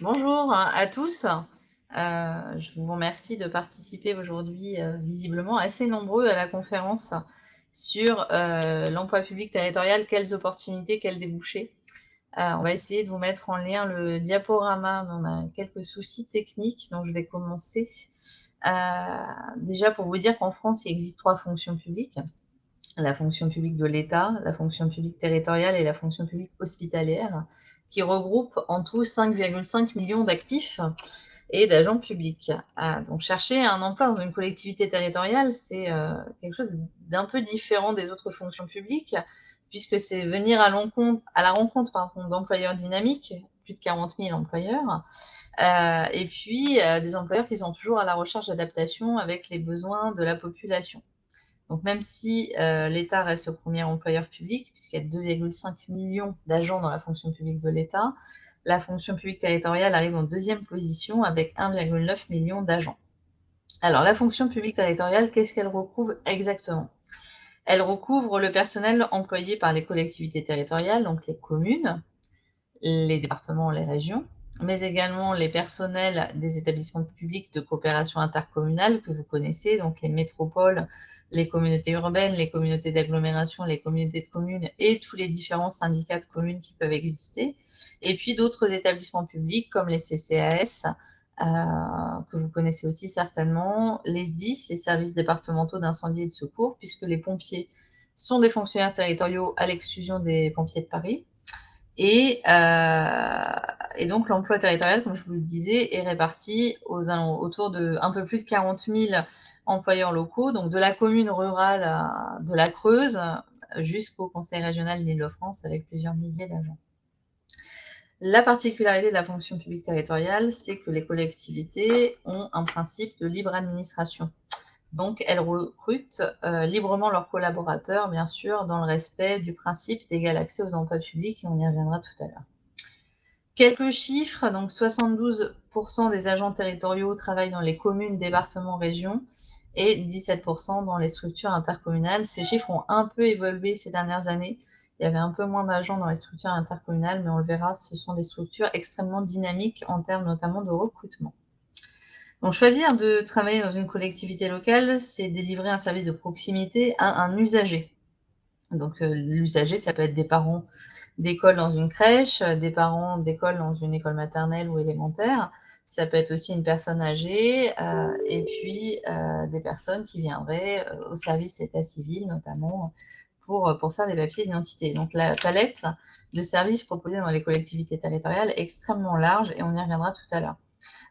Bonjour à tous. Je vous remercie de participer aujourd'hui, visiblement assez nombreux à la conférence sur, l'emploi public territorial, quelles opportunités, quels débouchés. On va essayer de vous mettre en lien le diaporama, mais on a quelques soucis techniques, donc je vais commencer. Déjà pour vous dire qu'en France, il existe 3 fonctions publiques. La fonction publique de l'État, la fonction publique territoriale et la fonction publique hospitalière, qui regroupent en tout 5,5 millions d'actifs et d'agents publics. Donc chercher un emploi dans une collectivité territoriale, c'est quelque chose d'un peu différent des autres fonctions publiques, puisque c'est venir à la rencontre pardon, d'employeurs dynamiques, plus de 40 000 employeurs, et puis des employeurs qui sont toujours à la recherche d'adaptation avec les besoins de la population. Donc même si l'État reste le premier employeur public, puisqu'il y a 2,5 millions d'agents dans la fonction publique de l'État, la fonction publique territoriale arrive en deuxième position avec 1,9 million d'agents. Alors la fonction publique territoriale, qu'est-ce qu'elle recouvre exactement? Elle recouvre le personnel employé par les collectivités territoriales, donc les communes, les départements, les régions, mais également les personnels des établissements publics de coopération intercommunale que vous connaissez, donc les métropoles, les communautés urbaines, les communautés d'agglomération, les communautés de communes et tous les différents syndicats de communes qui peuvent exister. Et puis d'autres établissements publics comme les CCAS, que vous connaissez aussi certainement, les SDIS, les services départementaux d'incendie et de secours, puisque les pompiers sont des fonctionnaires territoriaux à l'exclusion des pompiers de Paris. Et donc l'emploi territorial, comme je vous le disais, est réparti autour de un peu plus de 40 000 employeurs locaux, donc de la commune rurale de la Creuse jusqu'au conseil régional d'Île-de-France avec plusieurs milliers d'agents. La particularité de la fonction publique territoriale, c'est que les collectivités ont un principe de libre administration. Donc, elles recrutent librement leurs collaborateurs, bien sûr, dans le respect du principe d'égal accès aux emplois publics, et on y reviendra tout à l'heure. Quelques chiffres, donc 72% des agents territoriaux travaillent dans les communes, départements, régions et 17% dans les structures intercommunales. Ces chiffres ont un peu évolué ces dernières années. Il y avait un peu moins d'agents dans les structures intercommunales, mais on le verra, ce sont des structures extrêmement dynamiques en termes notamment de recrutement. Donc choisir de travailler dans une collectivité locale, c'est délivrer un service de proximité à un usager. Donc l'usager, ça peut être des parents d'école dans une crèche, des parents d'école dans une école maternelle ou élémentaire. Ça peut être aussi une personne âgée, et puis des personnes qui viendraient au service état civil, notamment pour faire des papiers d'identité. Donc la palette de services proposés dans les collectivités territoriales est extrêmement large et on y reviendra tout à l'heure.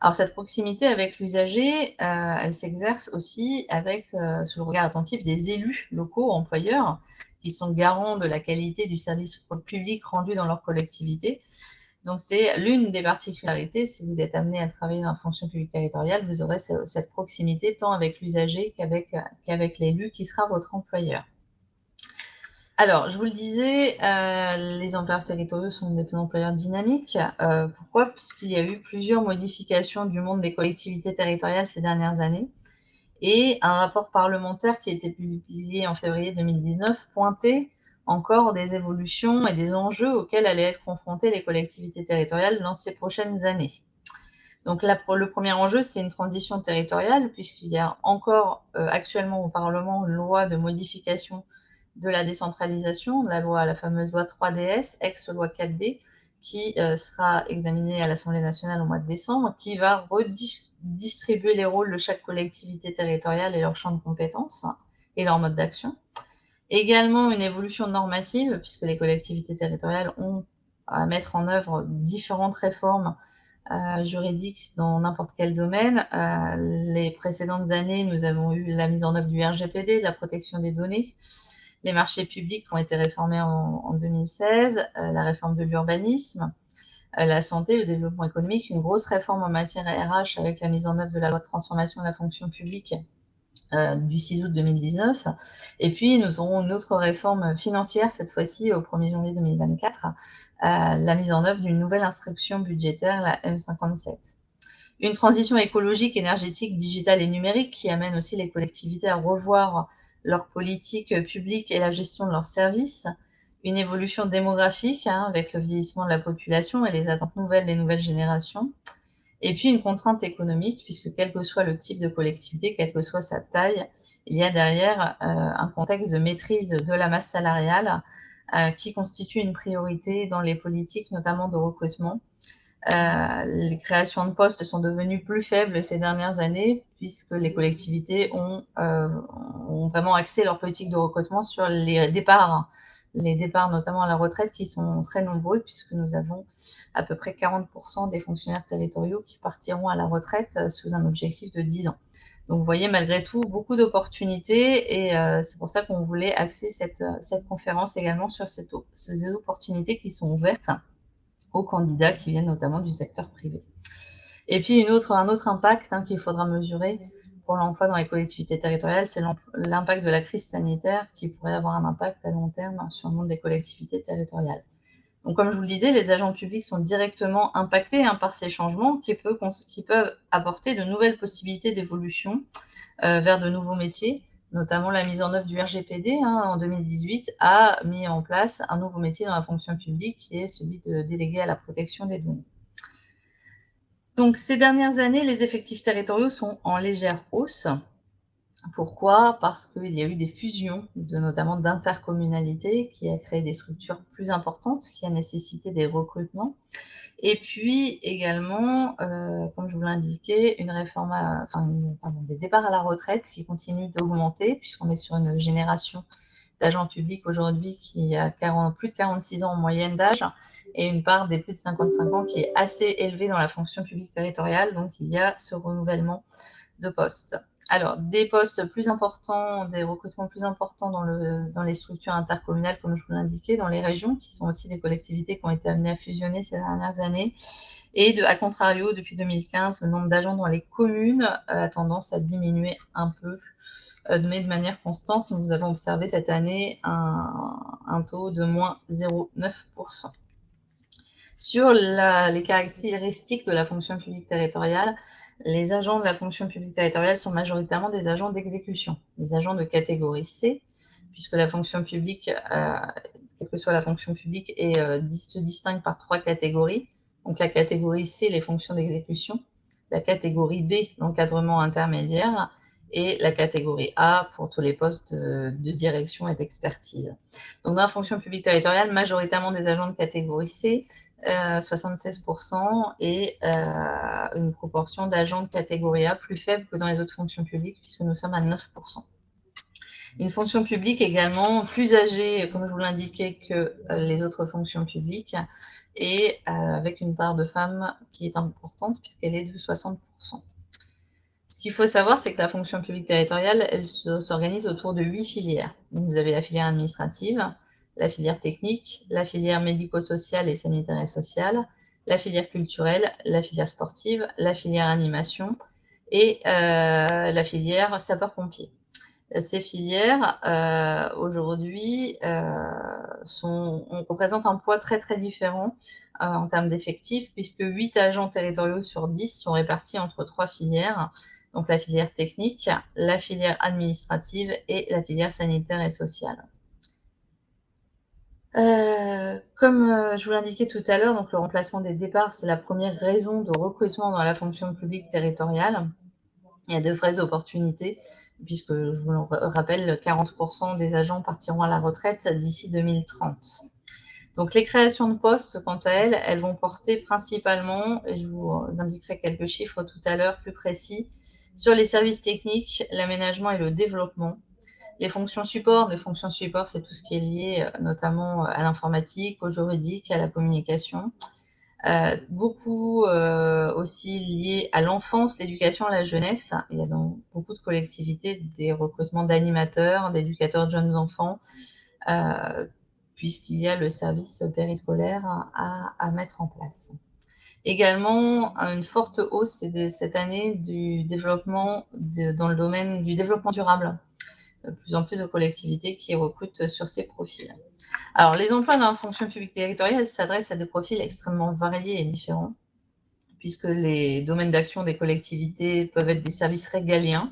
Alors cette proximité avec l'usager, elle s'exerce aussi avec, sous le regard attentif des élus locaux, employeurs, qui sont garants de la qualité du service public rendu dans leur collectivité. Donc c'est l'une des particularités, si vous êtes amené à travailler dans la fonction publique territoriale, vous aurez cette proximité tant avec l'usager qu'avec l'élu qui sera votre employeur. Alors, je vous le disais, les employeurs territoriaux sont des employeurs dynamiques. Pourquoi? Puisqu'il y a eu plusieurs modifications du monde des collectivités territoriales ces dernières années et un rapport parlementaire qui a été publié en février 2019 pointait encore des évolutions et des enjeux auxquels allaient être confrontées les collectivités territoriales dans ces prochaines années. Donc là, le premier enjeu, c'est une transition territoriale puisqu'il y a encore actuellement au Parlement une loi de modification de la décentralisation, la fameuse loi 3DS, ex-loi 4D, qui sera examinée à l'Assemblée nationale au mois de décembre, qui va redistribuer les rôles de chaque collectivité territoriale et leur champ de compétences et leur mode d'action. Également une évolution normative, puisque les collectivités territoriales ont à mettre en œuvre différentes réformes juridiques dans n'importe quel domaine. Les précédentes années, nous avons eu la mise en œuvre du RGPD, de la protection des données, les marchés publics qui ont été réformés en 2016, la réforme de l'urbanisme, la santé, le développement économique, une grosse réforme en matière RH avec la mise en œuvre de la loi de transformation de la fonction publique du 6 août 2019. Et puis, nous aurons une autre réforme financière, cette fois-ci au 1er janvier 2024, la mise en œuvre d'une nouvelle instruction budgétaire, la M57. Une transition écologique, énergétique, digitale et numérique qui amène aussi les collectivités à revoir leur politique publique et la gestion de leurs services. Une évolution démographique, hein, avec le vieillissement de la population et les attentes nouvelles des nouvelles générations. Et puis une contrainte économique, puisque quel que soit le type de collectivité, quelle que soit sa taille, il y a derrière, un contexte de maîtrise de la masse salariale, qui constitue une priorité dans les politiques, notamment de recrutement. Les créations de postes sont devenues plus faibles ces dernières années, puisque les collectivités ont vraiment axé leur politique de recrutement sur les départs notamment à la retraite qui sont très nombreux, puisque nous avons à peu près 40 des fonctionnaires territoriaux qui partiront à la retraite, sous un objectif de 10 ans. Donc vous voyez malgré tout beaucoup d'opportunités et c'est pour ça qu'on voulait axer cette conférence également sur ces opportunités qui sont ouvertes aux candidats qui viennent notamment du secteur privé. Et puis un autre impact, hein, qu'il faudra mesurer pour l'emploi dans les collectivités territoriales, c'est l'impact de la crise sanitaire qui pourrait avoir un impact à long terme sur le monde des collectivités territoriales. Donc comme je vous le disais, les agents publics sont directement impactés, hein, par ces changements qui peuvent apporter de nouvelles possibilités d'évolution vers de nouveaux métiers, notamment la mise en œuvre du RGPD, hein, en 2018 a mis en place un nouveau métier dans la fonction publique qui est celui de délégué à la protection des données. Donc ces dernières années, les effectifs territoriaux sont en légère hausse. Pourquoi? Parce qu'il y a eu des fusions, notamment d'intercommunalités, qui a créé des structures plus importantes, qui a nécessité des recrutements. Et puis également, comme je vous l'indiquais, des départs à la retraite qui continuent d'augmenter, puisqu'on est sur une génération d'agents publics aujourd'hui qui a plus de 46 ans en moyenne d'âge et une part des plus de 55 ans qui est assez élevée dans la fonction publique territoriale. Donc il y a ce renouvellement de postes. Alors, des postes plus importants, des recrutements plus importants dans les structures intercommunales, comme je vous l'indiquais, dans les régions, qui sont aussi des collectivités qui ont été amenées à fusionner ces dernières années. Et à contrario, depuis 2015, le nombre d'agents dans les communes a tendance à diminuer un peu, mais de manière constante. Nous avons observé cette année un taux de moins 0,9%. Sur les caractéristiques de la fonction publique territoriale, les agents de la fonction publique territoriale sont majoritairement des agents d'exécution, des agents de catégorie C, puisque la fonction publique, quelle que soit la fonction publique, se distingue par 3 catégories. Donc la catégorie C, les fonctions d'exécution, la catégorie B, l'encadrement intermédiaire, et la catégorie A pour tous les postes de direction et d'expertise. Donc dans la fonction publique territoriale, majoritairement des agents de catégorie C, 76%, et une proportion d'agents de catégorie A plus faible que dans les autres fonctions publiques, puisque nous sommes à 9%. Une fonction publique également plus âgée, comme je vous l'indiquais, que les autres fonctions publiques, et avec une part de femmes qui est importante, puisqu'elle est de 60%. Ce qu'il faut savoir, c'est que la fonction publique territoriale, elle s'organise autour de 8 filières. Donc, vous avez la filière administrative, la filière technique, la filière médico-sociale et sanitaire et sociale, la filière culturelle, la filière sportive, la filière animation et la filière sapeur-pompier. Ces filières, aujourd'hui, représentent un poids très, très différent en termes d'effectifs, puisque 8 agents territoriaux sur 10 sont répartis entre 3 filières, donc la filière technique, la filière administrative et la filière sanitaire et sociale. Comme je vous l'indiquais tout à l'heure, donc le remplacement des départs, c'est la première raison de recrutement dans la fonction publique territoriale. Il y a de vraies opportunités, puisque je vous le rappelle, 40% des agents partiront à la retraite d'ici 2030. Donc les créations de postes, quant à elles, elles vont porter principalement, et je vous indiquerai quelques chiffres tout à l'heure plus précis, sur les services techniques, l'aménagement et le développement. Les fonctions support, c'est tout ce qui est lié notamment à l'informatique, au juridique, à la communication. Beaucoup aussi lié à l'enfance, l'éducation, à la jeunesse. Il y a dans beaucoup de collectivités des recrutements d'animateurs, d'éducateurs de jeunes enfants, puisqu'il y a le service périscolaire à mettre en place. Également, une forte hausse cette année du développement dans le domaine du développement durable. De plus en plus de collectivités qui recrutent sur ces profils. Alors, les emplois dans la fonction publique territoriale s'adressent à des profils extrêmement variés et différents, puisque les domaines d'action des collectivités peuvent être des services régaliens.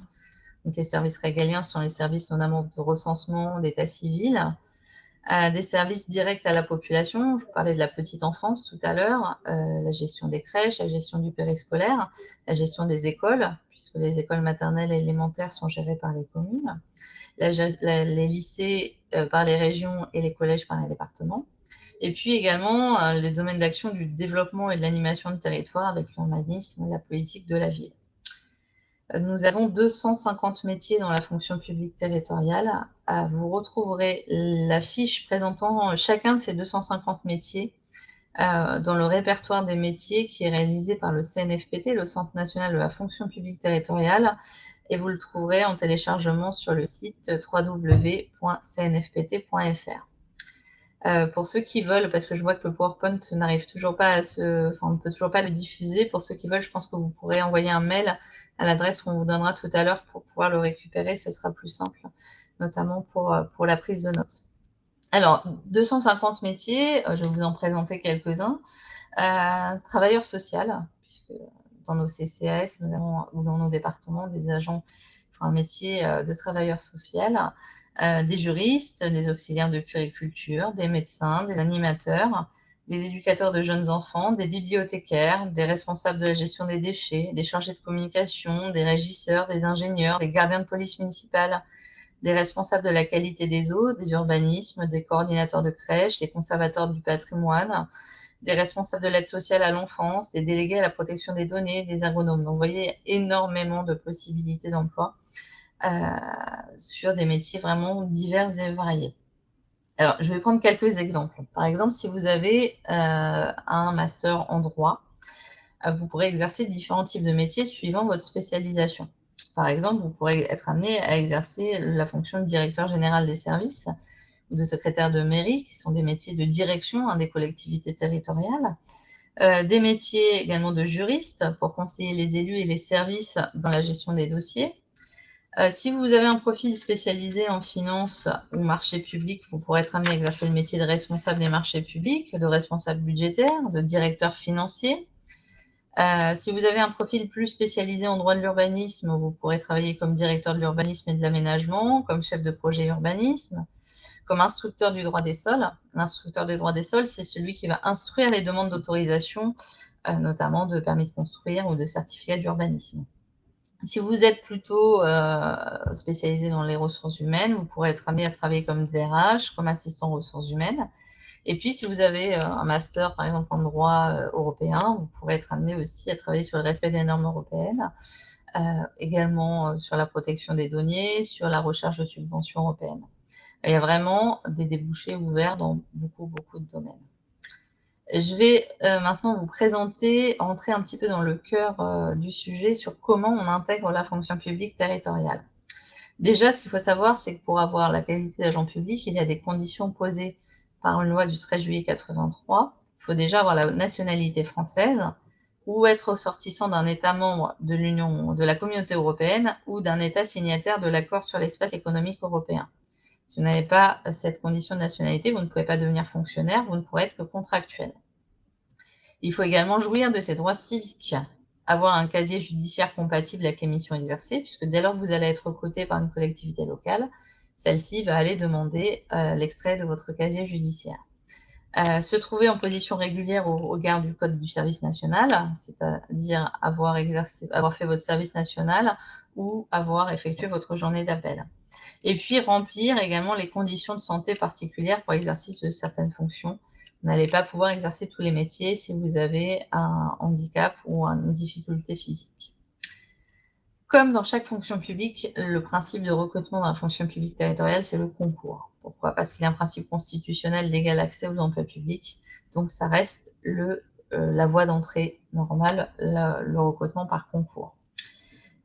Donc, les services régaliens sont les services notamment de recensement, d'état civil, Des services directs à la population. Je vous parlais de la petite enfance tout à l'heure, la gestion des crèches, la gestion du périscolaire, la gestion des écoles, puisque les écoles maternelles et élémentaires sont gérées par les communes, les lycées par les régions et les collèges par les départements. Et puis également les domaines d'action du développement et de l'animation de territoire avec l'urbanisme et la politique de la ville. Nous avons 250 métiers dans la fonction publique territoriale. Vous retrouverez la fiche présentant chacun de ces 250 métiers dans le répertoire des métiers qui est réalisé par le CNFPT, le Centre national de la fonction publique territoriale, et vous le trouverez en téléchargement sur le site www.cnfpt.fr. Pour ceux qui veulent, parce que je vois que le PowerPoint n'arrive toujours pas à on ne peut toujours pas le diffuser. Pour ceux qui veulent, je pense que vous pourrez envoyer un mail à l'adresse qu'on vous donnera tout à l'heure pour pouvoir le récupérer. Ce sera plus simple, notamment pour la prise de notes. Alors, 250 métiers, je vais vous en présenter quelques-uns. Travailleur social, puisque dans nos CCAS, nous avons, ou dans nos départements, des agents qui font un métier de travailleur social. Des juristes, des auxiliaires de puériculture, des médecins, des animateurs, des éducateurs de jeunes enfants, des bibliothécaires, des responsables de la gestion des déchets, des chargés de communication, des régisseurs, des ingénieurs, des gardiens de police municipale, des responsables de la qualité des eaux, des urbanismes, des coordinateurs de crèches, des conservateurs du patrimoine, des responsables de l'aide sociale à l'enfance, des délégués à la protection des données, des agronomes. Donc, vous voyez, énormément de possibilités d'emploi sur des métiers vraiment divers et variés. Alors, je vais prendre quelques exemples. Par exemple, si vous avez un master en droit, vous pourrez exercer différents types de métiers suivant votre spécialisation. Par exemple, vous pourrez être amené à exercer la fonction de directeur général des services ou de secrétaire de mairie, qui sont des métiers de direction des collectivités territoriales. Des métiers également de juriste pour conseiller les élus et les services dans la gestion des dossiers. Si vous avez un profil spécialisé en finance ou marché public, vous pourrez être amené à exercer le métier de responsable des marchés publics, de responsable budgétaire, de directeur financier. Si vous avez un profil plus spécialisé en droit de l'urbanisme, vous pourrez travailler comme directeur de l'urbanisme et de l'aménagement, comme chef de projet urbanisme, comme instructeur du droit des sols. L'instructeur du droit des sols, c'est celui qui va instruire les demandes d'autorisation, notamment de permis de construire ou de certificat d'urbanisme. Si vous êtes plutôt spécialisé dans les ressources humaines, vous pourrez être amené à travailler comme DRH, comme assistant ressources humaines. Et puis, si vous avez un master, par exemple, en droit européen, vous pourrez être amené aussi à travailler sur le respect des normes européennes, également sur la protection des données, sur la recherche de subventions européennes. Il y a vraiment des débouchés ouverts dans beaucoup de domaines. Je vais maintenant vous présenter, entrer un petit peu dans le cœur du sujet sur comment on intègre la fonction publique territoriale. Déjà, ce qu'il faut savoir, c'est que pour avoir la qualité d'agent public, il y a des conditions posées par une loi du 13 juillet 83. Il faut déjà avoir la nationalité française ou être ressortissant d'un État membre de l'Union, de la Communauté européenne ou d'un État signataire de l'accord sur l'espace économique européen. Si vous n'avez pas cette condition de nationalité, vous ne pouvez pas devenir fonctionnaire, vous ne pourrez être que contractuel. Il faut également jouir de ses droits civiques, avoir un casier judiciaire compatible avec les missions exercées, puisque dès lors que vous allez être recruté par une collectivité locale, celle-ci va aller demander l'extrait de votre casier judiciaire. Se trouver en position régulière au regard du Code du service national, c'est-à-dire avoir fait votre service national ou avoir effectué votre journée d'appel. Et puis remplir également les conditions de santé particulières pour l'exercice de certaines fonctions. Vous n'allez pas pouvoir exercer tous les métiers si vous avez un handicap ou une difficulté physique. Comme dans chaque fonction publique, le principe de recrutement dans la fonction publique territoriale, c'est le concours. Pourquoi? Parce qu'il y a un principe constitutionnel d'égal accès aux emplois publics, donc ça reste la voie d'entrée normale, le recrutement par concours.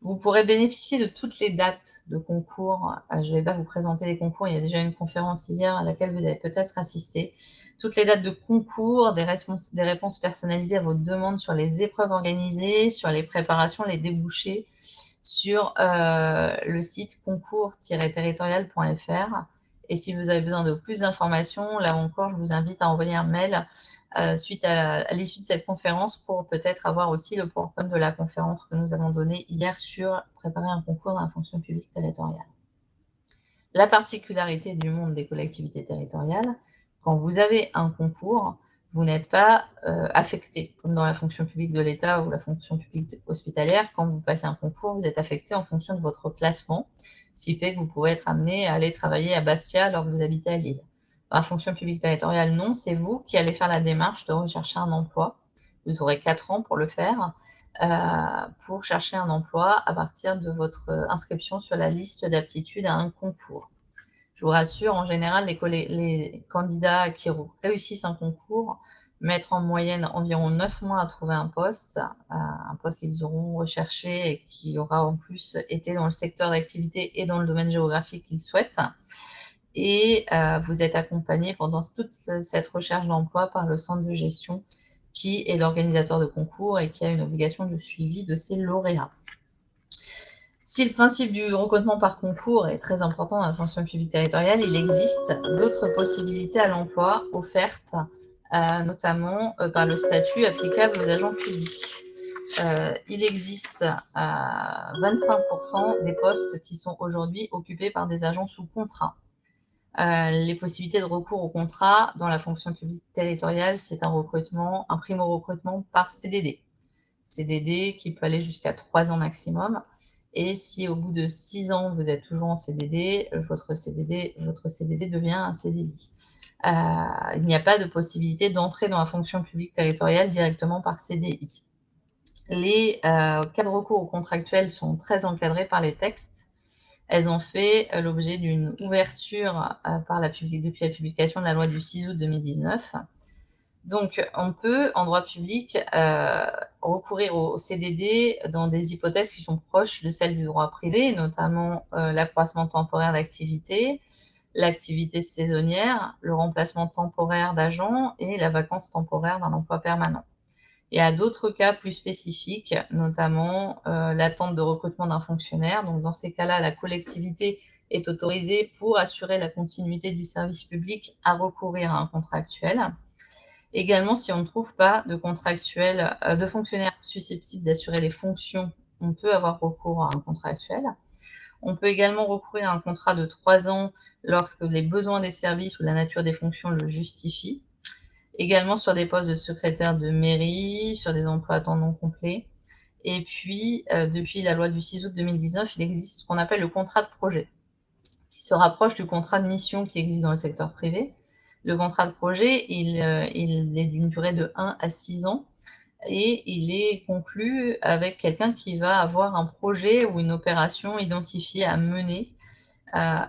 Vous pourrez bénéficier de toutes les dates de concours. Je ne vais pas vous présenter les concours, il y a déjà une conférence hier à laquelle vous avez peut-être assisté. Toutes les dates de concours, des réponses personnalisées à vos demandes sur les épreuves organisées, sur les préparations, les débouchés, sur le site concours-territorial.fr. Et si vous avez besoin de plus d'informations, là encore, je vous invite à envoyer un mail suite à l'issue de cette conférence pour peut-être avoir aussi le PowerPoint de la conférence que nous avons donnée hier sur préparer un concours dans la fonction publique territoriale. La particularité du monde des collectivités territoriales, quand vous avez un concours, vous n'êtes pas, affecté comme dans la fonction publique de l'État ou la fonction publique hospitalière. Quand vous passez un concours, vous êtes affecté en fonction de votre classement, ce qui fait que vous pouvez être amené à aller travailler à Bastia alors que vous habitez à Lille. Dans la fonction publique territoriale, non, c'est vous qui allez faire la démarche de rechercher un emploi. Vous aurez 4 ans pour le faire, pour chercher un emploi à partir de votre inscription sur la liste d'aptitude à un concours. Je vous rassure, en général, les candidats qui réussissent un concours mettent en moyenne environ 9 mois à trouver un poste qu'ils auront recherché et qui aura en plus été dans le secteur d'activité et dans le domaine géographique qu'ils souhaitent. Et vous êtes accompagné pendant toute cette recherche d'emploi par le centre de gestion qui est l'organisateur de concours et qui a une obligation de suivi de ses lauréats. Si le principe du recrutement par concours est très important dans la fonction publique territoriale, il existe d'autres possibilités à l'emploi offertes, notamment par le statut applicable aux agents publics. Il existe 25% des postes qui sont aujourd'hui occupés par des agents sous contrat. Les possibilités de recours au contrat dans la fonction publique territoriale, c'est un primo-recrutement par CDD. CDD qui peut aller jusqu'à 3 ans maximum. Et si au bout de 6 ans, vous êtes toujours en CDD, votre CDD devient un CDI. Il n'y a pas de possibilité d'entrer dans la fonction publique territoriale directement par CDI. Les cas de recours aux contractuels sont très encadrés par les textes. Elles ont fait l'objet d'une ouverture depuis la publication de la loi du 6 août 2019. Donc, on peut, en droit public, recourir au CDD dans des hypothèses qui sont proches de celles du droit privé, notamment l'accroissement temporaire d'activité, l'activité saisonnière, le remplacement temporaire d'agents et la vacance temporaire d'un emploi permanent. Il y a d'autres cas plus spécifiques, notamment l'attente de recrutement d'un fonctionnaire. Donc, dans ces cas-là, la collectivité est autorisée pour assurer la continuité du service public à recourir à un contractuel. Également, si on ne trouve pas de fonctionnaire susceptible d'assurer les fonctions, on peut avoir recours à un contractuel. On peut également recourir à un contrat de 3 ans lorsque les besoins des services ou la nature des fonctions le justifient. Également sur des postes de secrétaire de mairie, sur des emplois à temps non complet. Et puis, depuis la loi du 6 août 2019, il existe ce qu'on appelle le contrat de projet, qui se rapproche du contrat de mission qui existe dans le secteur privé. Le contrat de projet, il est d'une durée de 1 à 6 ans et il est conclu avec quelqu'un qui va avoir un projet ou une opération identifiée à mener,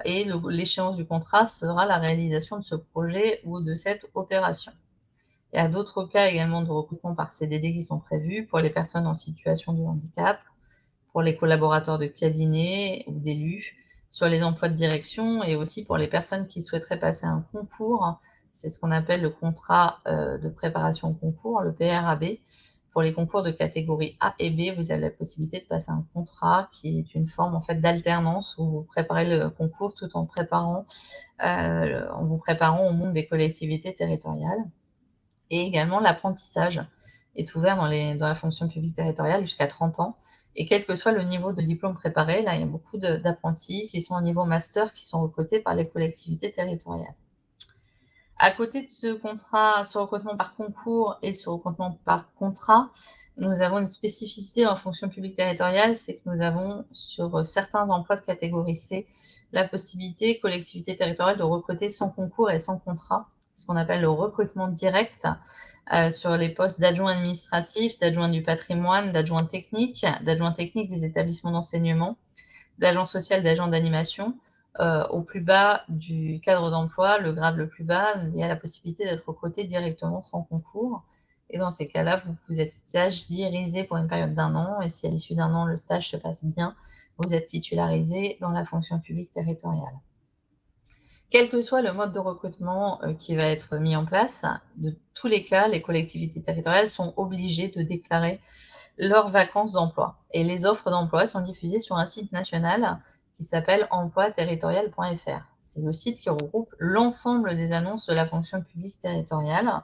et l'échéance du contrat sera la réalisation de ce projet ou de cette opération. Il y a d'autres cas également de recrutement par CDD qui sont prévus pour les personnes en situation de handicap, pour les collaborateurs de cabinet ou d'élus, sur les emplois de direction et aussi pour les personnes qui souhaiteraient passer un concours. C'est ce qu'on appelle le contrat de préparation au concours, le PRAB. Pour les concours de catégorie A et B, vous avez la possibilité de passer un contrat qui est une forme en fait d'alternance où vous préparez le concours tout en vous préparant au monde des collectivités territoriales. Et également, l'apprentissage est ouvert dans la fonction publique territoriale jusqu'à 30 ans. Et quel que soit le niveau de diplôme préparé, là, il y a beaucoup d'apprentis qui sont au niveau master, qui sont recrutés par les collectivités territoriales. À côté de ce recrutement par concours et ce recrutement par contrat, nous avons une spécificité en fonction publique territoriale, c'est que nous avons sur certains emplois de catégorie C, la possibilité, collectivité territoriale, de recruter sans concours et sans contrat, ce qu'on appelle le recrutement direct, sur les postes d'adjoint administratif, d'adjoint du patrimoine, d'adjoint technique des établissements d'enseignement, d'agent social, d'agent d'animation. Au plus bas du cadre d'emploi, le grade le plus bas, il y a la possibilité d'être recruté directement sans concours. Et dans ces cas-là, vous êtes stagiairisé pour une période d'1 an et si à l'issue d'1 an, le stage se passe bien, vous êtes titularisé dans la fonction publique territoriale. Quel que soit le mode de recrutement qui va être mis en place, de tous les cas, les collectivités territoriales sont obligées de déclarer leurs vacances d'emploi. Et les offres d'emploi sont diffusées sur un site national qui s'appelle emploi-territorial.fr. C'est le site qui regroupe l'ensemble des annonces de la fonction publique territoriale.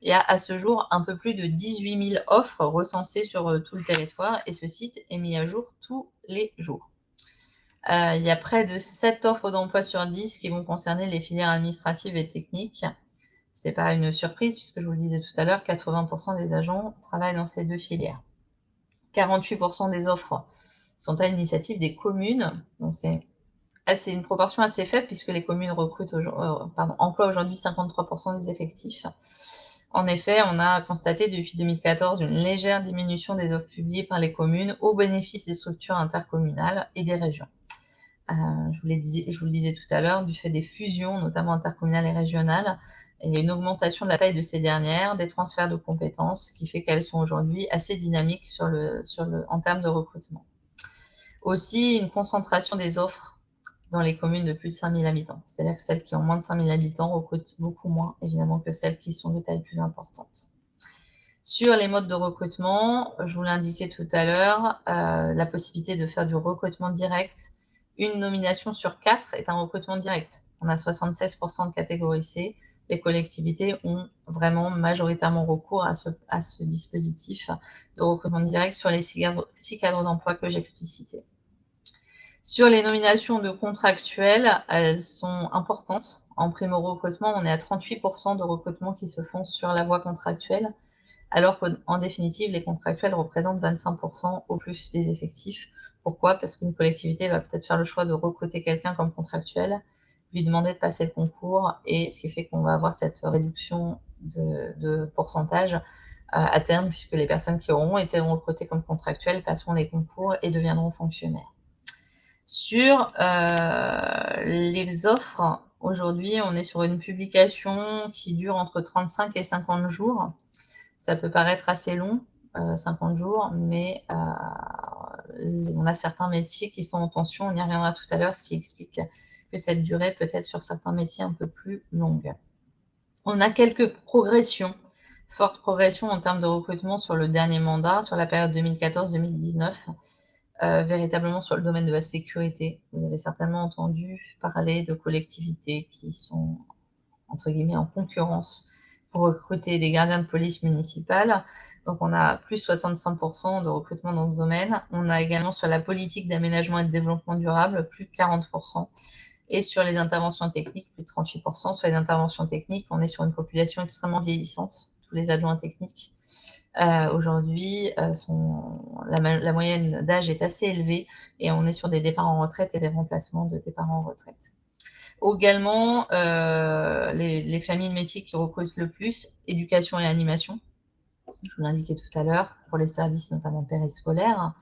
Il y a à ce jour un peu plus de 18 000 offres recensées sur tout le territoire et ce site est mis à jour tous les jours. Il y a près de 7 offres d'emploi sur 10 qui vont concerner les filières administratives et techniques. C'est pas une surprise puisque je vous le disais tout à l'heure, 80 des agents travaillent dans ces 2 filières. 48 des offres sont à l'initiative des communes, donc c'est une proportion assez faible puisque les communes emploient aujourd'hui 53 des effectifs. En effet, on a constaté depuis 2014 une légère diminution des offres publiées par les communes au bénéfice des structures intercommunales et des régions. Je vous le disais tout à l'heure, du fait des fusions, notamment intercommunales et régionales, il y a une augmentation de la taille de ces dernières, des transferts de compétences, ce qui fait qu'elles sont aujourd'hui assez dynamiques en termes de recrutement. Aussi, une concentration des offres dans les communes de plus de 5 000 habitants. C'est-à-dire que celles qui ont moins de 5 000 habitants recrutent beaucoup moins, évidemment, que celles qui sont de taille plus importante. Sur les modes de recrutement, je vous l'indiquais tout à l'heure, la possibilité de faire du recrutement direct. Une nomination sur 4 est un recrutement direct. On a 76 de catégorie C. Les collectivités ont vraiment majoritairement recours à ce dispositif de recrutement direct sur les 6 cadres d'emploi que j'explicitais. Sur les nominations de contractuels, elles sont importantes. En primo-recrutement, on est à 38 de recrutements qui se font sur la voie contractuelle, alors qu'en définitive, les contractuels représentent 25 au plus des effectifs. Pourquoi? Parce qu'une collectivité va peut-être faire le choix de recruter quelqu'un comme contractuel, lui demander de passer le concours, et ce qui fait qu'on va avoir cette réduction de pourcentage à terme, puisque les personnes qui auront été recrutées comme contractuels passeront les concours et deviendront fonctionnaires. Sur les offres, aujourd'hui, on est sur une publication qui dure entre 35 et 50 jours. Ça peut paraître assez long, 50 jours, mais on a certains métiers qui font en tension, on y reviendra tout à l'heure, ce qui explique que cette durée peut être sur certains métiers un peu plus longue. On a quelques progressions, fortes progressions en termes de recrutement sur le dernier mandat, sur la période 2014-2019. Véritablement sur le domaine de la sécurité. Vous avez certainement entendu parler de collectivités qui sont, entre guillemets, en concurrence pour recruter des gardiens de police municipales. Donc on a plus 65 de recrutement dans ce domaine. On a également sur la politique d'aménagement et de développement durable, plus de 40 et sur les interventions techniques, plus de 38 Sur les interventions techniques, on est sur une population extrêmement vieillissante, tous les adjoints techniques. Aujourd'hui, la moyenne d'âge est assez élevée et on est sur des départs en retraite et des remplacements de départs en retraite. Également, les familles de métiers qui recrutent le plus, éducation et animation, je vous l'indiquais tout à l'heure, pour les services notamment périscolaires,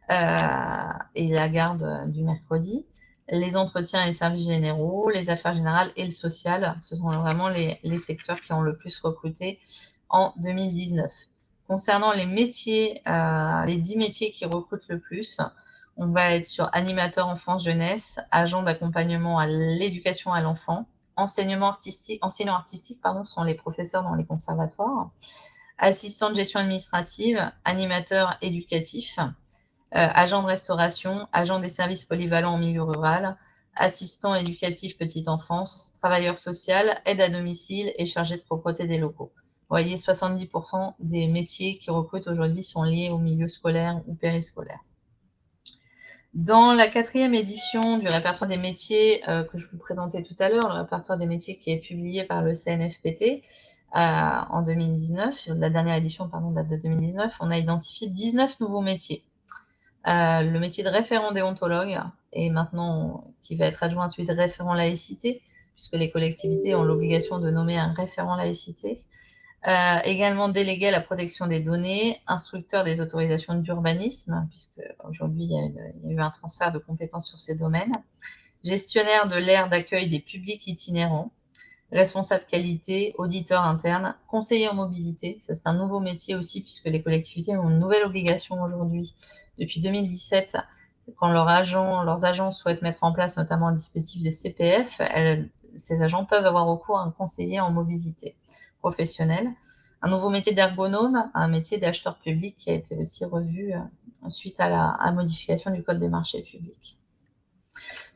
et la garde du mercredi, les entretiens et services généraux, les affaires générales et le social. Ce sont vraiment les secteurs qui ont le plus recruté en 2019. Concernant les métiers, les 10 métiers qui recrutent le plus, on va être sur animateur enfance-jeunesse, agent d'accompagnement à l'éducation à l'enfant, enseignants artistiques, sont les professeurs dans les conservatoires, assistant de gestion administrative, animateur éducatif, agent de restauration, agent des services polyvalents en milieu rural, assistant éducatif petite enfance, travailleur social, aide à domicile et chargé de propreté des locaux. Vous voyez, 70 des métiers qui recrutent aujourd'hui sont liés au milieu scolaire ou périscolaire. Dans la 4e édition du répertoire des métiers que je vous présentais tout à l'heure, le répertoire des métiers qui est publié par le CNFPT en 2019, la dernière édition date de 2019, on a identifié 19 nouveaux métiers. Le métier de référent déontologue et maintenant qui va être adjoint à celui de référent laïcité, puisque les collectivités ont l'obligation de nommer un référent laïcité. Également délégué à la protection des données, instructeur des autorisations d'urbanisme, puisque aujourd'hui il y a eu un transfert de compétences sur ces domaines, gestionnaire de l'aire d'accueil des publics itinérants, responsable qualité, auditeur interne, conseiller en mobilité. Ça, c'est un nouveau métier aussi, puisque les collectivités ont une nouvelle obligation aujourd'hui, depuis 2017, quand leurs agents souhaitent mettre en place notamment un dispositif de CPF, ces agents peuvent avoir recours à un conseiller en mobilité professionnelle. Un nouveau métier d'ergonome, un métier d'acheteur public qui a été aussi revu suite à la modification du Code des marchés publics.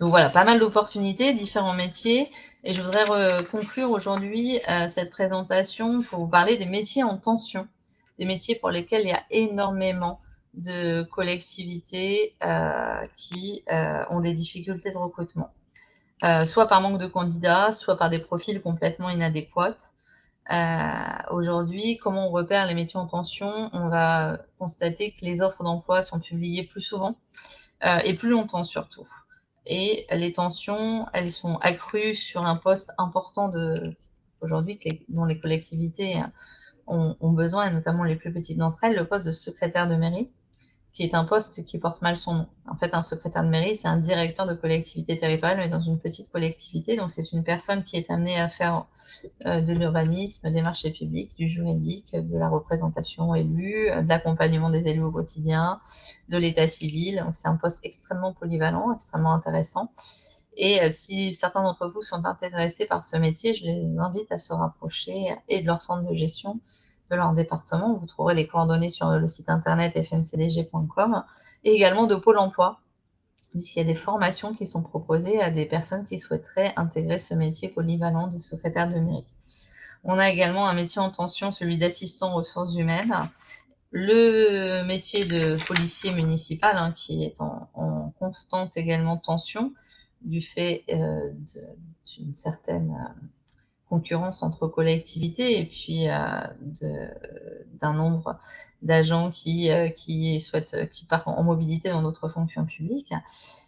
Donc voilà, pas mal d'opportunités, différents métiers. Et je voudrais conclure aujourd'hui cette présentation pour vous parler des métiers en tension, des métiers pour lesquels il y a énormément de collectivités qui ont des difficultés de recrutement, soit par manque de candidats, soit par des profils complètement inadéquats. Aujourd'hui, comment on repère les métiers en tension? On va constater que les offres d'emploi sont publiées plus souvent, et plus longtemps surtout. Et les tensions, elles sont accrues sur un poste important aujourd'hui dont les collectivités ont besoin, et notamment les plus petites d'entre elles, le poste de secrétaire de mairie, qui est un poste qui porte mal son nom. En fait, un secrétaire de mairie, c'est un directeur de collectivité territoriale, mais dans une petite collectivité. Donc, c'est une personne qui est amenée à faire de l'urbanisme, des marchés publics, du juridique, de la représentation élue, de l'accompagnement des élus au quotidien, de l'état civil. Donc, c'est un poste extrêmement polyvalent, extrêmement intéressant. Et si certains d'entre vous sont intéressés par ce métier, je les invite à se rapprocher et de leur centre de gestion de leur département. Vous trouverez les coordonnées sur le site internet fncdg.com et également de Pôle emploi, puisqu'il y a des formations qui sont proposées à des personnes qui souhaiteraient intégrer ce métier polyvalent de secrétaire de mairie. On a également un métier en tension, celui d'assistant ressources humaines, le métier de policier municipal, qui est en constante également tension du fait d'une certaine concurrence entre collectivités et puis d'un nombre d'agents qui partent en mobilité dans d'autres fonctions publiques.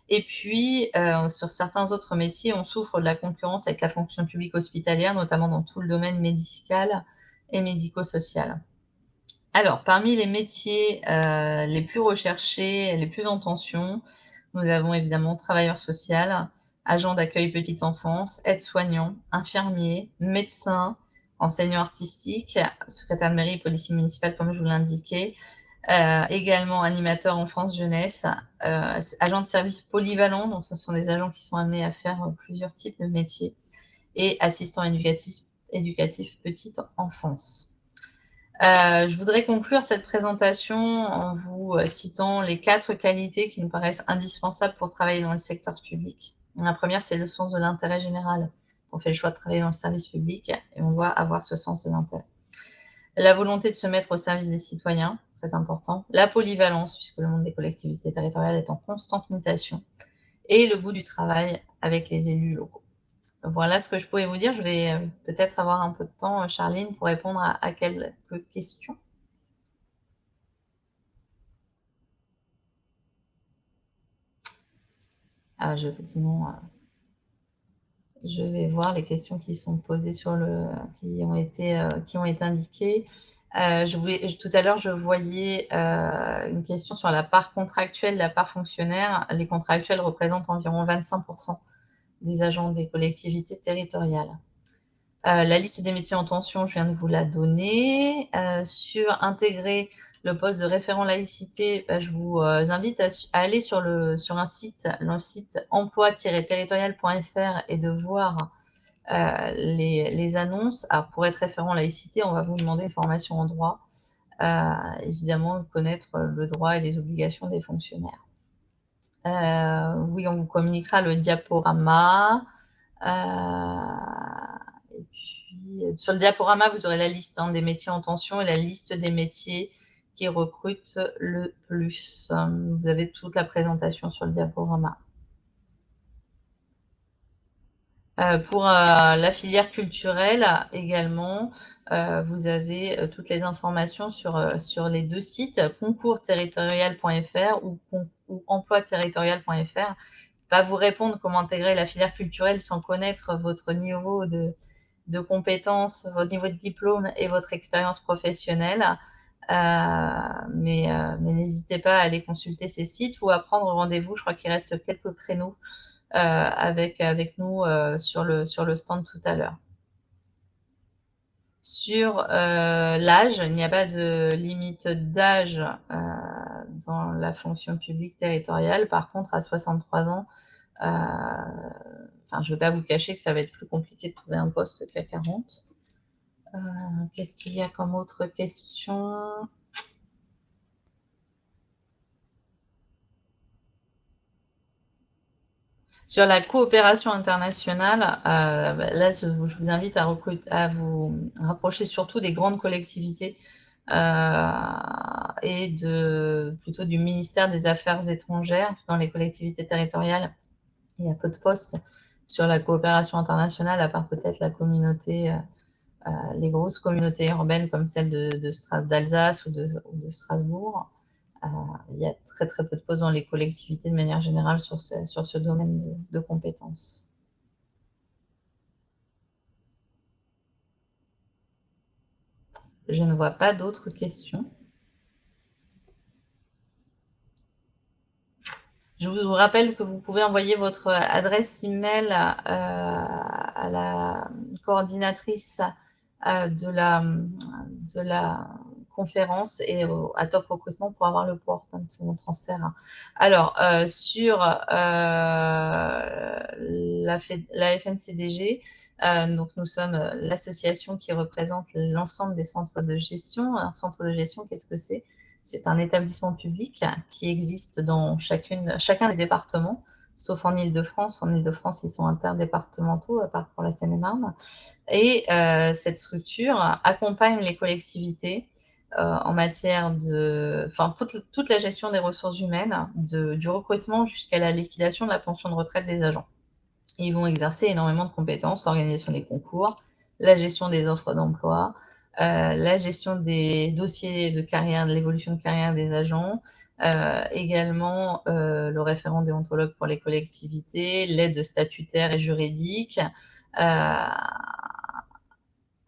Et puis, sur certains autres métiers, on souffre de la concurrence avec la fonction publique hospitalière, notamment dans tout le domaine médical et médico-social. Alors, parmi les métiers les plus recherchés, les plus en tension, nous avons évidemment travailleur social, agent d'accueil petite enfance, aide-soignant, infirmier, médecin, enseignant artistique, secrétaire de mairie, policier municipal, comme je vous l'indiquais, également animateur enfance jeunesse, agent de service polyvalent, donc ce sont des agents qui sont amenés à faire plusieurs types de métiers, et assistant éducatif petite enfance. Je voudrais conclure cette présentation en vous citant les 4 qualités qui nous paraissent indispensables pour travailler dans le secteur public. La première, c'est le sens de l'intérêt général. On fait le choix de travailler dans le service public et on doit avoir ce sens de l'intérêt. La volonté de se mettre au service des citoyens, très important. La polyvalence, puisque le monde des collectivités territoriales est en constante mutation. Et le goût du travail avec les élus locaux. Voilà ce que je pouvais vous dire. Je vais peut-être avoir un peu de temps, Charline, pour répondre à quelques questions. Sinon, je vais voir les questions qui sont posées qui ont été indiquées. Tout à l'heure, je voyais une question sur la part contractuelle, la part fonctionnaire. Les contractuels représentent environ 25% des agents des collectivités territoriales. La liste des métiers en tension, je viens de vous la donner. Sur intégrer le poste de référent laïcité, je vous invite à aller sur le site emploi-territorial.fr et de voir les annonces. Alors, pour être référent laïcité, on va vous demander une formation en droit, évidemment connaître le droit et les obligations des fonctionnaires. Oui, on vous communiquera le diaporama. Et puis, sur le diaporama, vous aurez la liste des métiers en tension et la liste des métiers qui recrutent le plus. Vous avez toute la présentation sur le diaporama. Pour la filière culturelle également, vous avez toutes les informations sur les 2 sites, concoursterritorial.fr ou emploi-territorial.fr. Pas vous répondre comment intégrer la filière culturelle sans connaître votre niveau de compétences, votre niveau de diplôme et votre expérience professionnelle. Mais n'hésitez pas à aller consulter ces sites ou à prendre rendez-vous. Je crois qu'il reste quelques créneaux avec nous sur le stand tout à l'heure. Sur l'âge, il n'y a pas de limite d'âge dans la fonction publique territoriale. Par contre, à 63 ans, je ne vais pas vous cacher que ça va être plus compliqué de trouver un poste qu'à 40. Qu'est-ce qu'il y a comme autre question? Sur la coopération internationale, là, je vous invite à vous rapprocher surtout des grandes collectivités et plutôt du ministère des Affaires étrangères. Dans les collectivités territoriales, il y a peu de postes sur la coopération internationale, à part peut-être la communauté, les grosses communautés urbaines comme celle d'Alsace ou de Strasbourg. Il y a très très peu de postes dans les collectivités de manière générale sur ce domaine de compétences. Je ne vois pas d'autres questions. Je vous rappelle que vous pouvez envoyer votre adresse email à la coordinatrice de la conférence et à Top Recrutement pour avoir le PowerPoint qu'on transfère. Alors, sur la FNCDG, donc nous sommes l'association qui représente l'ensemble des centres de gestion. Un centre de gestion, qu'est-ce que c'est ? C'est un établissement public qui existe dans chacun des départements, sauf en Île-de-France. En Île-de-France, ils sont interdépartementaux, à part pour la Seine-et-Marne. Et cette structure accompagne les collectivités en matière toute la gestion des ressources humaines, du recrutement jusqu'à la liquidation de la pension de retraite des agents. Ils vont exercer énormément de compétences, l'organisation des concours, la gestion des offres d'emploi, la gestion des dossiers de carrière, de l'évolution de carrière des agents, également le référent déontologue pour les collectivités, l'aide statutaire et juridique,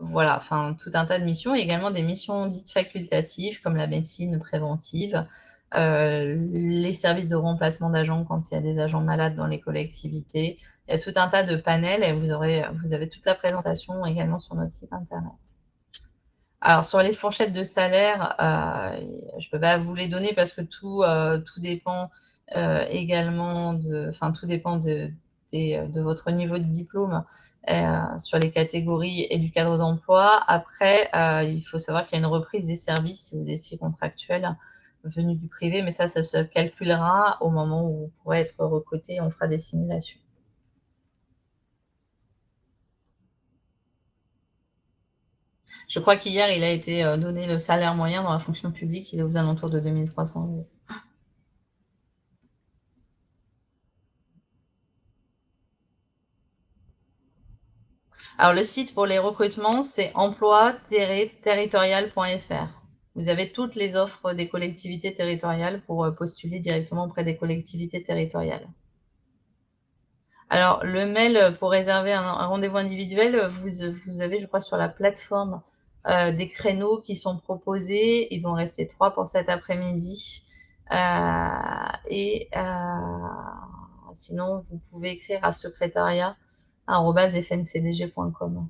voilà, enfin tout un tas de missions, et également des missions dites facultatives comme la médecine préventive, les services de remplacement d'agents quand il y a des agents malades dans les collectivités. Il y a tout un tas de panels et vous avez toute la présentation également sur notre site internet. Alors sur les fourchettes de salaire, je ne peux pas vous les donner parce que tout dépend également tout dépend de votre niveau de diplôme sur les catégories et du cadre d'emploi. Après, il faut savoir qu'il y a une reprise des services si vous étiez contractuel venu du privé, mais ça se calculera au moment où vous pourrez être recruté et on fera des simulations. Je crois qu'hier, il a été donné le salaire moyen dans la fonction publique, il est aux alentours de 2 300 €. Alors, le site pour les recrutements, c'est emploi-territorial.fr. Vous avez toutes les offres des collectivités territoriales pour postuler directement auprès des collectivités territoriales. Alors, le mail pour réserver un rendez-vous individuel, vous avez, je crois, sur la plateforme des créneaux qui sont proposés. Il doit en rester 3 pour cet après-midi. Sinon, vous pouvez écrire à secrétariat@fncdg.com.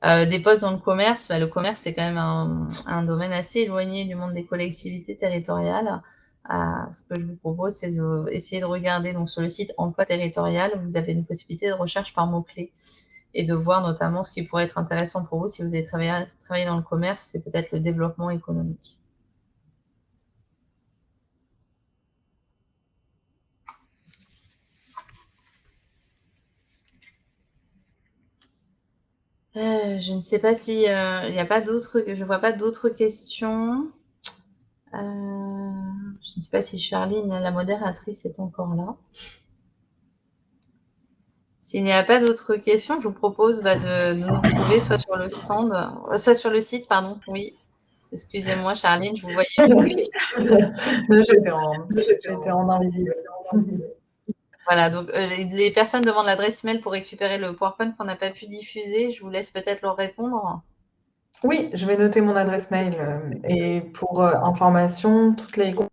Des postes dans le commerce, le commerce, c'est quand même un domaine assez éloigné du monde des collectivités territoriales. Ce que je vous propose, c'est d'essayer de regarder donc sur le site Emploi territorial, vous avez une possibilité de recherche par mots-clés et de voir notamment ce qui pourrait être intéressant pour vous si vous avez travaillé dans le commerce, c'est peut-être le développement économique. Je ne sais pas si il n'y a pas d'autres, je vois pas d'autres questions. Je ne sais pas si Charline, la modératrice, est encore là. S'il n'y a pas d'autres questions, je vous propose de nous retrouver soit sur le stand, soit sur le site, pardon. Oui, excusez-moi, Charline, je vous voyais. Oui. J'étais en invisible. Voilà, donc les personnes demandent l'adresse mail pour récupérer le PowerPoint qu'on n'a pas pu diffuser. Je vous laisse peut-être leur répondre. Oui, je vais noter mon adresse mail et pour information, toutes les en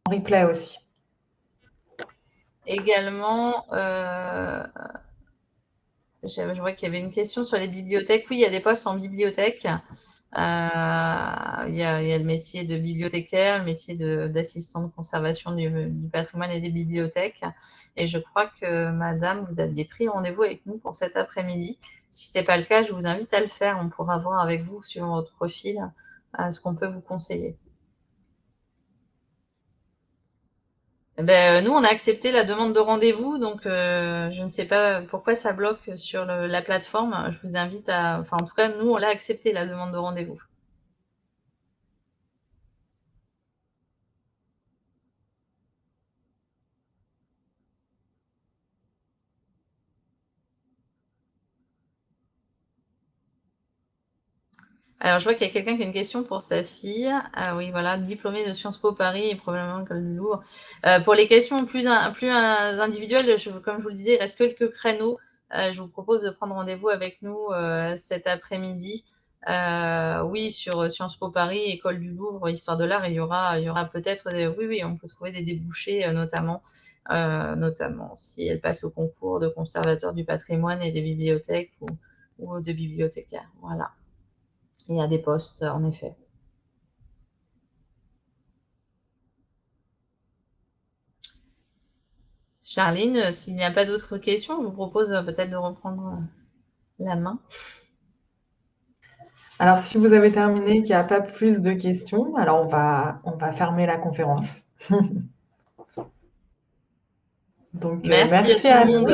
replay aussi. Également, je vois qu'il y avait une question sur les bibliothèques. Oui, il y a des postes en bibliothèque. Il y a le métier de bibliothécaire, le métier d'assistant de conservation du patrimoine et des bibliothèques. Et je crois que madame, vous aviez pris rendez-vous avec nous pour cet après-midi. Si ce n'est pas le cas, je vous invite à le faire. On pourra voir avec vous sur votre profil ce qu'on peut vous conseiller. Nous, on a accepté la demande de rendez-vous, donc je ne sais pas pourquoi ça bloque sur la plateforme. Je vous invite en tout cas, nous, on l'a accepté, la demande de rendez-vous. Alors, je vois qu'il y a quelqu'un qui a une question pour sa fille. Ah oui, voilà, diplômée de Sciences Po Paris et probablement École du Louvre. Pour les questions plus individuelles, comme je vous le disais, il reste quelques créneaux. Je vous propose de prendre rendez-vous avec nous cet après-midi. Oui, sur Sciences Po Paris, École du Louvre, Histoire de l'art, il y aura peut-être oui, on peut trouver des débouchés, notamment si elle passe le concours de conservateur du patrimoine et des bibliothèques ou de bibliothécaire. Voilà. Il y a des postes, en effet. Charline, s'il n'y a pas d'autres questions, je vous propose peut-être de reprendre la main. Alors, si vous avez terminé, qu'il n'y a pas plus de questions, alors on va fermer la conférence. Donc, Merci à merci tout le à monde. tous.